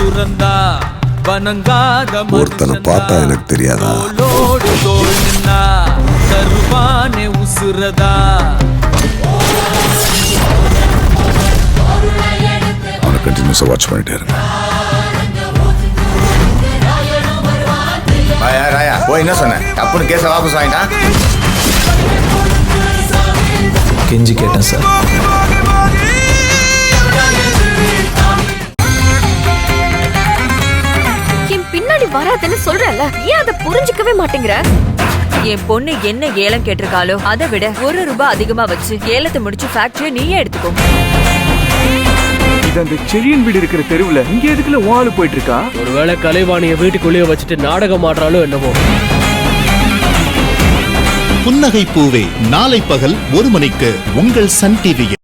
துறந்தா வணங்காத ஒருத்தனை பார்த்தா எனக்கு தெரியாதா? தோளோடு தோள் நின்னா தருவானே உசுரதா. அவனை கண்டினியூஸா வாட்ச் பண்ணிட்டே இருங்க. ராயா போய் என்ன சொன்ன? தப்புன்னு கேஸை வாபஸ் வாங்கிட்டான். கெஞ்சி கேட்டேன் சார். என் பின்னாடி வராதுன்னு சொல்றல, ஏன் அதை புரிஞ்சுக்கவே மாட்டேங்கிற? என் பொண்ணு என்ன ஏலம் கேட்டிருக்காளோ அதை விட ₹1 அதிகமா வச்சு ஏலத்தை முடிச்சு ஃபேக்டரியை நீயே எடுத்துக்கோ. இது அந்த செழியன் வீடு இருக்கிற தெருவுல இங்க எதுக்குள்ள வாழு போயிட்டு இருக்கா? ஒருவேளை கலைவாணிய வீட்டுக்குள்ளேயே வச்சுட்டு நாடகம் ஆடுறாலும் என்னமோ. புன்னகை பூவே நாளை பகல் 1 மணிக்கு உங்கள் சன் டிவியில்.